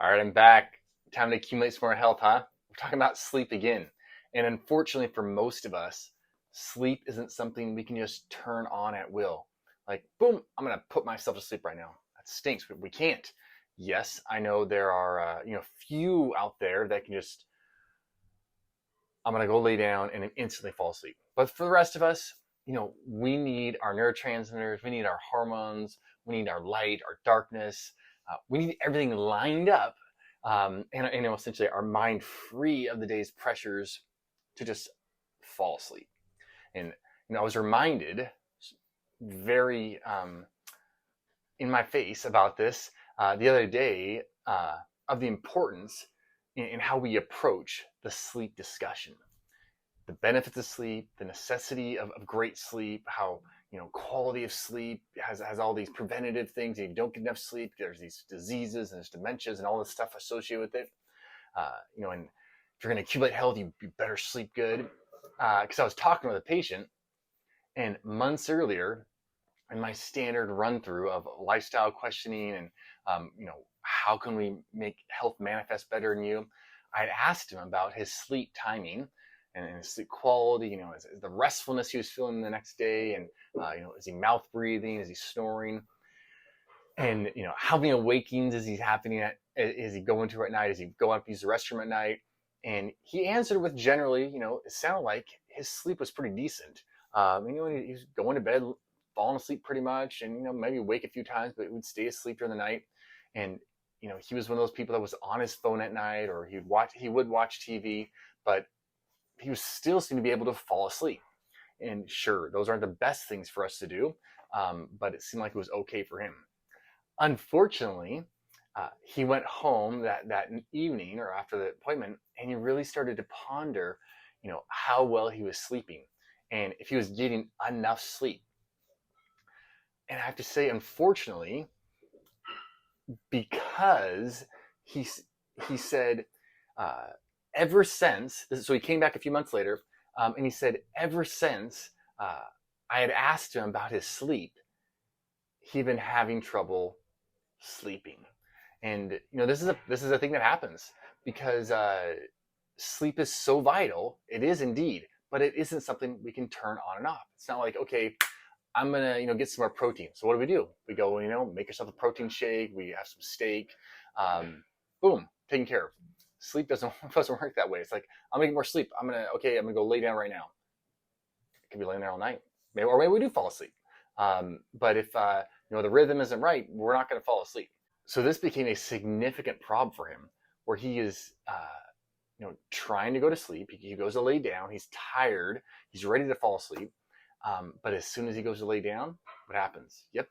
All right, I'm back. Time to accumulate some more health, huh? We're talking about sleep again. And unfortunately, for most of us, sleep isn't something we can just turn on at will. Like, boom, I'm going to put myself to sleep right now. That stinks, but we can't. Yes, I know there are, few out there that can just, I'm going to go lay down and then instantly fall asleep. But for the rest of us, we need our neurotransmitters, we need our hormones, we need our light, our darkness. We need everything lined up, and essentially our mind free of the day's pressures to just fall asleep. And I was reminded very in my face about this the other day of the importance in how we approach the sleep discussion. The benefits of sleep, the necessity of great sleep, how quality of sleep has all these preventative things. If you don't get enough sleep, there's these diseases and there's dementias and all this stuff associated with it. And if you're going to accumulate health, you better sleep good. Because I was talking with a patient, and months earlier, in my standard run through of lifestyle questioning and how can we make health manifest better in you, I had asked him about his sleep timing and his sleep quality, is the restfulness he was feeling the next day, and is he mouth breathing, is he snoring, and how many awakings is he is he going to at night, is he going up to use the restroom at night? And he answered with generally, it sounded like his sleep was pretty decent. He was going to bed, falling asleep pretty much, and maybe wake a few times, but would stay asleep during the night. And he was one of those people that was on his phone at night, or he would watch TV, but he was still seemed to be able to fall asleep. And sure, those aren't the best things for us to do, but it seemed like it was okay for him. Unfortunately, he went home that evening or after the appointment, and he really started to ponder, how well he was sleeping and if he was getting enough sleep. And I have to say, unfortunately, because he said, ever since, so he came back a few months later, and he said, ever since I had asked him about his sleep, he'd been having trouble sleeping. And this is a thing that happens because sleep is so vital. It is indeed, but it isn't something we can turn on and off. It's not like, okay, I'm gonna get some more protein. So what do? We go, make yourself a protein shake. We have some steak. Boom, taken care of. Sleep doesn't work that way. It's like, I'm gonna get more sleep. I'm gonna go lay down right now. It could be laying there all night, maybe we do fall asleep. But if the rhythm isn't right, we're not gonna fall asleep. So this became a significant problem for him, where he is trying to go to sleep. He goes to lay down. He's tired. He's ready to fall asleep. But as soon as he goes to lay down, what happens? Yep,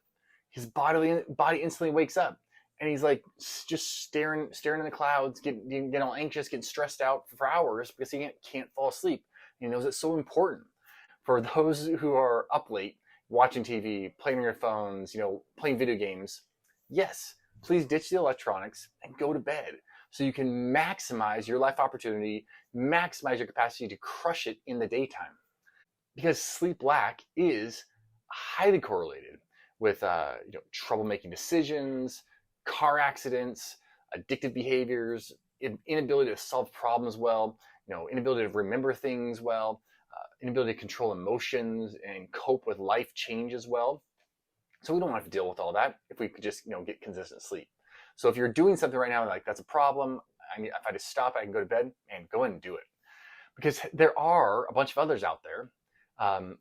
his body instantly wakes up, and he's like just staring in the clouds, getting all anxious, getting stressed out for hours because he can't fall asleep. He knows it's so important. For those who are up late, watching TV, playing on your phones, playing video games, yes, please ditch the electronics and go to bed so you can maximize your life opportunity, maximize your capacity to crush it in the daytime. Because sleep lack is highly correlated with trouble making decisions, car accidents, addictive behaviors, inability to solve problems well, inability to remember things well, inability to control emotions and cope with life change as well. So we don't have to deal with all that if we could just get consistent sleep. So if you're doing something right now like that's a problem, if I just stop, I can go to bed, and go ahead and do it. Because there are a bunch of others out there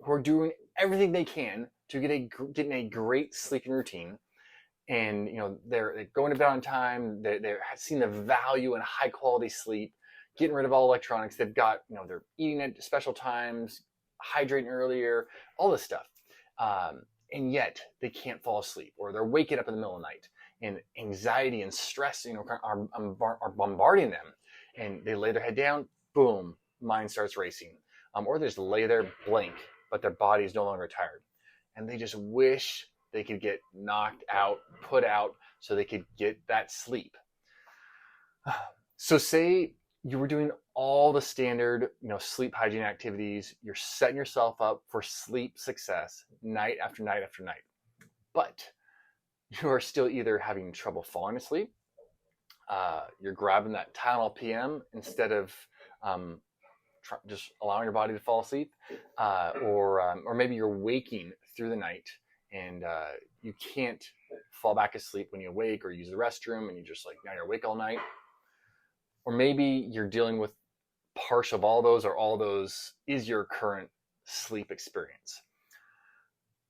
who are doing everything they can to getting a great sleeping routine, and they're going to bed on time. They're seeing the value in high quality sleep, getting rid of all electronics. They've got they're eating at special times, hydrating earlier, all this stuff, and yet they can't fall asleep, or they're waking up in the middle of the night, and anxiety and stress are bombarding them, and they lay their head down, boom, mind starts racing. Or they just lay there blank, but their body is no longer tired. And they just wish they could get knocked out, put out, so they could get that sleep. So say you were doing all the standard, sleep hygiene activities. You're setting yourself up for sleep success night after night after night. But you are still either having trouble falling asleep, you're grabbing that Tylenol PM instead of just allowing your body to fall asleep, or maybe you're waking through the night and you can't fall back asleep when you awake or use the restroom, and you just like now you're awake all night. Or maybe you're dealing with partial of all those, or all those is your current sleep experience.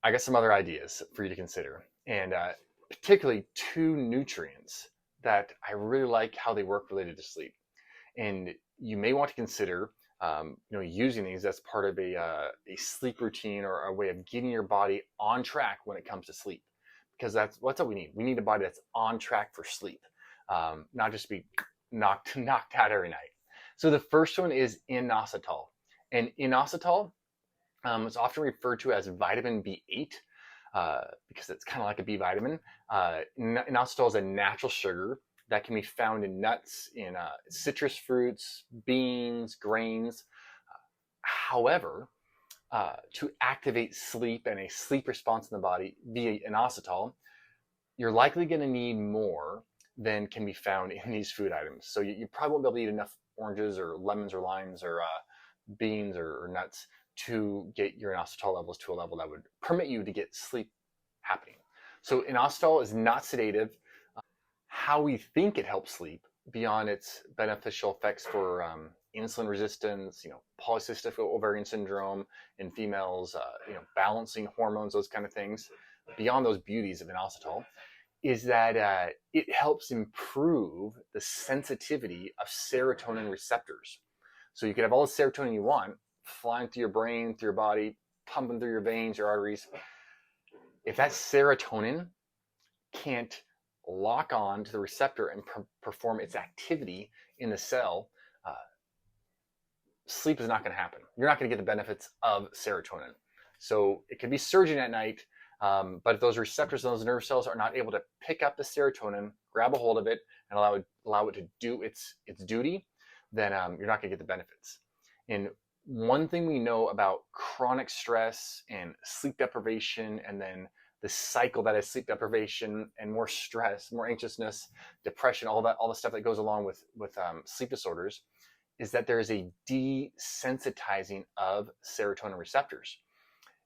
I got some other ideas for you to consider, and particularly two nutrients that I really like how they work related to sleep. And you may want to consider using these as part of a sleep routine, or a way of getting your body on track when it comes to sleep, because that's what we need. We need a body that's on track for sleep, not just be knocked out every night. So the first one is inositol, and inositol is often referred to as vitamin B8 because it's kind of like a B vitamin. Inositol is a natural sugar that can be found in nuts, in citrus fruits, beans, grains. However, to activate sleep and a sleep response in the body via inositol, you're likely going to need more than can be found in these food items. So you probably won't be able to eat enough oranges or lemons or limes or beans or nuts to get your inositol levels to a level that would permit you to get sleep happening. So inositol is not sedative. How we think it helps sleep, beyond its beneficial effects for insulin resistance, polycystic ovarian syndrome in females, balancing hormones, those kind of things, beyond those beauties of inositol, is that it helps improve the sensitivity of serotonin receptors. So you can have all the serotonin you want flying through your brain, through your body, pumping through your veins, your arteries. If that serotonin can't lock on to the receptor and perform its activity in the cell, sleep is not going to happen. You're not going to get the benefits of serotonin. So it can be surging at night, but if those receptors and those nerve cells are not able to pick up the serotonin, grab a hold of it, and allow it to do its duty, then you're not going to get the benefits. And one thing we know about chronic stress and sleep deprivation, and then the cycle that is sleep deprivation and more stress, more anxiousness, depression, all the stuff that goes along with sleep disorders, is that there is a desensitizing of serotonin receptors.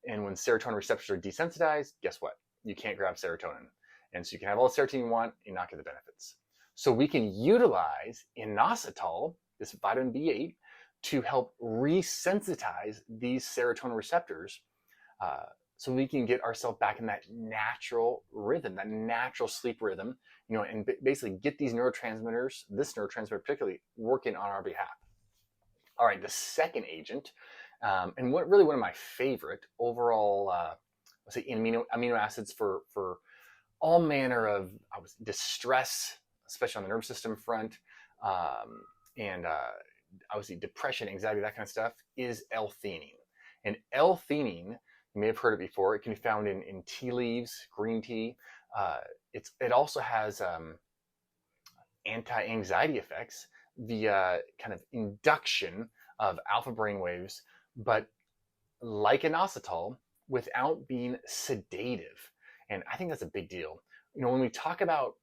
And when serotonin receptors are desensitized, guess what? You can't grab serotonin. And so you can have all the serotonin you want and not get the benefits. So we can utilize inositol, this vitamin B8, to help resensitize these serotonin receptors, so we can get ourselves back in that natural rhythm, that natural sleep rhythm, and basically get these neurotransmitters, this neurotransmitter particularly, working on our behalf. All right, the second agent, and one of my favorite overall, let's say amino acids for all manner of distress, especially on the nervous system front, and obviously depression, anxiety, that kind of stuff, is L-theanine. And L-theanine, you may have heard it before. It can be found in tea leaves, green tea. It also has anti-anxiety effects via kind of induction of alpha brain waves, but like inositol, without being sedative. And I think that's a big deal. When we talk about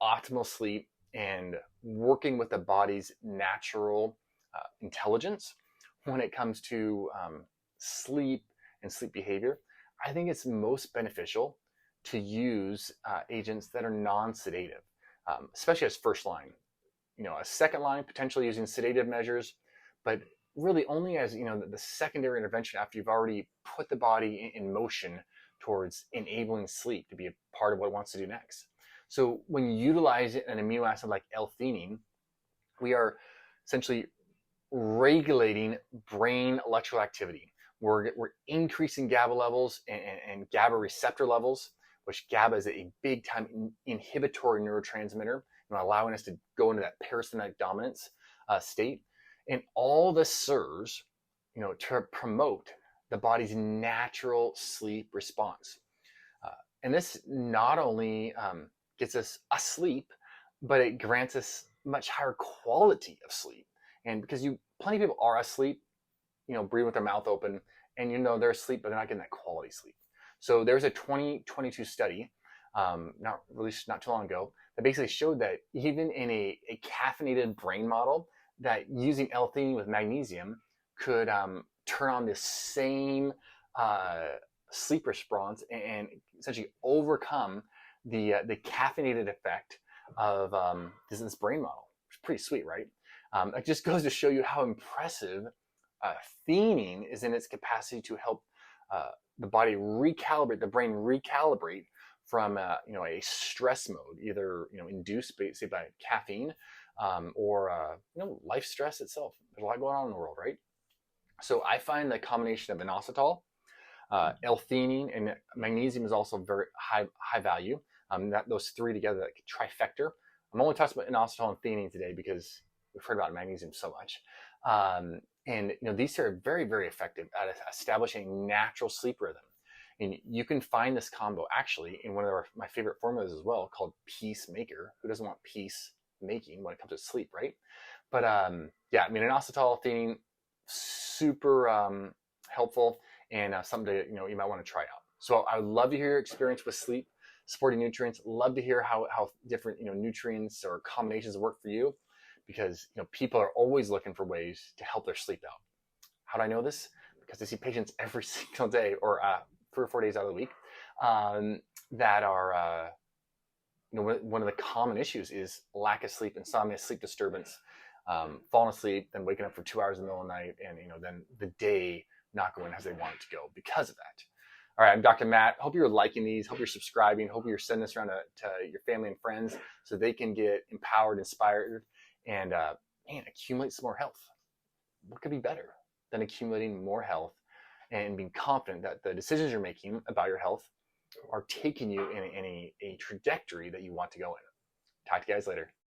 optimal sleep and working with the body's natural intelligence when it comes to sleep and sleep behavior, I think it's most beneficial to use agents that are non-sedative, especially as first line. A second line, potentially using sedative measures, but really only as the secondary intervention after you've already put the body in motion towards enabling sleep to be a part of what it wants to do next. So when you utilize an amino acid like L-theanine, we are essentially regulating brain electrical activity. We're increasing GABA levels and GABA receptor levels, which GABA is a big time inhibitory neurotransmitter, allowing us to go into that parasympathetic dominance state. And all this serves, to promote the body's natural sleep response. And this not only gets us asleep, but it grants us much higher quality of sleep. And because plenty of people are asleep, breathing with their mouth open, and they're asleep, but they're not getting that quality sleep. So there's a 2022 study not released not too long ago, that basically showed that even in a caffeinated brain model, that using L-theanine with magnesium could turn on this same uh, sleep response and essentially overcome the caffeinated effect of this brain model. It's pretty sweet, right? It just goes to show you how impressive theanine is in its capacity to help the body recalibrate, the brain recalibrate from a stress mode, either induced say by caffeine or life stress itself. There's a lot going on in the world, right? So I find the combination of inositol, L-theanine, and magnesium is also very high value. Those three together, that trifecta. I'm only talking about inositol and theanine today because we've heard about magnesium so much. And these are very, very effective at establishing natural sleep rhythm. And you can find this combo actually in one of my favorite formulas as well, called Peacemaker. Who doesn't want peace making when it comes to sleep, right? But yeah, I mean, inositol, theanine, super helpful, and something that you might want to try out. So I would love to hear your experience with sleep, supporting nutrients. Love to hear how different nutrients or combinations work for you, because people are always looking for ways to help their sleep out. How do I know this? Because I see patients every single day, or 3 or 4 days out of the week, that are one of the common issues is lack of sleep, insomnia, sleep disturbance, falling asleep, then waking up for 2 hours in the middle of the night, and then the day not going as they want it to go because of that. All right, I'm Dr. Matt. Hope you're liking these. Hope you're subscribing. Hope you're sending this around to your family and friends so they can get empowered, inspired, and accumulate some more health. What could be better than accumulating more health and being confident that the decisions you're making about your health are taking you in a trajectory that you want to go in? Talk to you guys later.